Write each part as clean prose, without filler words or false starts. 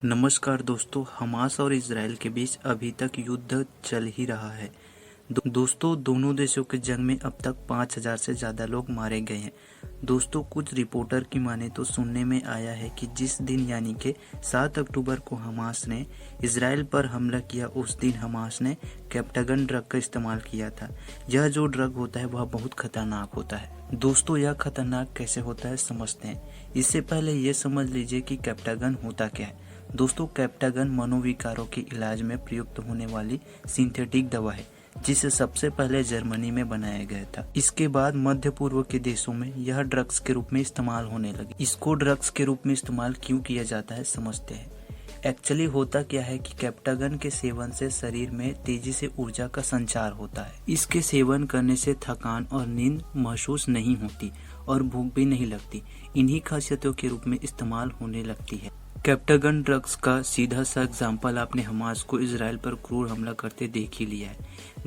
नमस्कार दोस्तों, हमास और इजराइल के बीच अभी तक युद्ध चल ही रहा है। दोस्तों, दोनों देशों के जंग में अब तक 5,000 से ज़्यादा लोग मारे गए हैं। दोस्तों, कुछ रिपोर्टर की माने तो सुनने में आया है कि जिस दिन यानी कि 7 अक्टूबर को हमास ने इजराइल पर हमला किया, उस दिन हमास ने कैप्टागन ड्रग का इस्तेमाल किया था। यह जो ड्रग होता है वह बहुत खतरनाक होता है। दोस्तों, यह खतरनाक कैसे होता है समझते हैं। इससे पहले ये समझ लीजिए कि कैप्टागन होता क्या है। दोस्तों, कैप्टागन मनोविकारों के इलाज में प्रयुक्त होने वाली सिंथेटिक दवा है, जिसे सबसे पहले जर्मनी में बनाया गया था। इसके बाद मध्य पूर्व के देशों में यह ड्रग्स के रूप में इस्तेमाल होने लगी। इसको ड्रग्स के रूप में इस्तेमाल क्यों किया जाता है समझते हैं। एक्चुअली होता क्या है कि कैप्टागन के सेवन से शरीर में तेजी से ऊर्जा का संचार होता है। इसके सेवन करने से थकान और नींद महसूस नहीं होती और भूख भी नहीं लगती। इन्हीं खासियतों के रूप में इस्तेमाल होने लगती है। कैप्टागन ड्रग्स का सीधा सा एग्जाम्पल आपने हमास को इजराइल पर क्रूर हमला करते देख ही लिया है।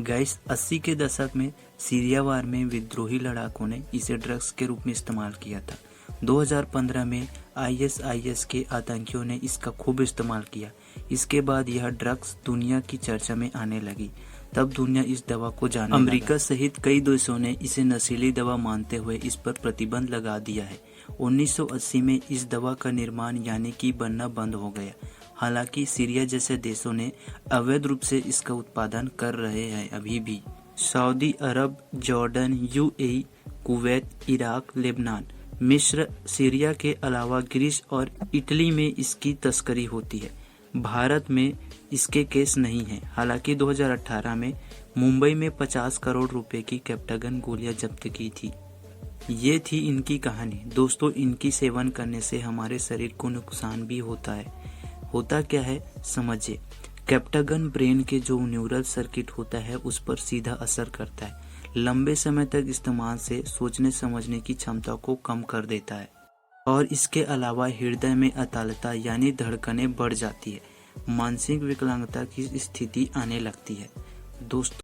गाइस, 80 के दशक में सीरिया वार में विद्रोही लड़ाकों ने इसे ड्रग्स के रूप में इस्तेमाल किया था। 2015 में ISIS के आतंकियों ने इसका खूब इस्तेमाल किया। इसके बाद यह ड्रग्स दुनिया की चर्चा में आने लगी। तब दुनिया इस दवा को जानने लगा। अमेरिका सहित कई देशों ने इसे नशीली दवा मानते हुए इस पर प्रतिबंध लगा दिया है। 1980 में इस दवा का निर्माण यानी कि बनना बंद हो गया। हालांकि सीरिया जैसे देशों ने अवैध रूप से इसका उत्पादन कर रहे हैं अभी भी। Saudi Arab, Jordan, UAE, Kuwait, Iraq, Lebanon, मिस्र, सीरिया के अलावा ग्रीस और इटली में इसकी तस्करी होती है। भारत में इसके केस नहीं है। हालांकि 2018 में मुंबई में 50 करोड़ रुपए की कैप्टागन गोलियां जब्त की थी। ये थी इनकी कहानी। दोस्तों, इनकी सेवन करने से हमारे शरीर को नुकसान भी होता है। होता क्या है समझिए। कैप्टागन ब्रेन के जो न्यूरल सर्किट होता है उस पर सीधा असर करता है। लंबे समय तक इस्तेमाल से सोचने समझने की क्षमता को कम कर देता है और इसके अलावा हृदय में अतालता यानी धड़कनें बढ़ जाती है। मानसिक विकलांगता की स्थिति आने लगती है। दोस्तों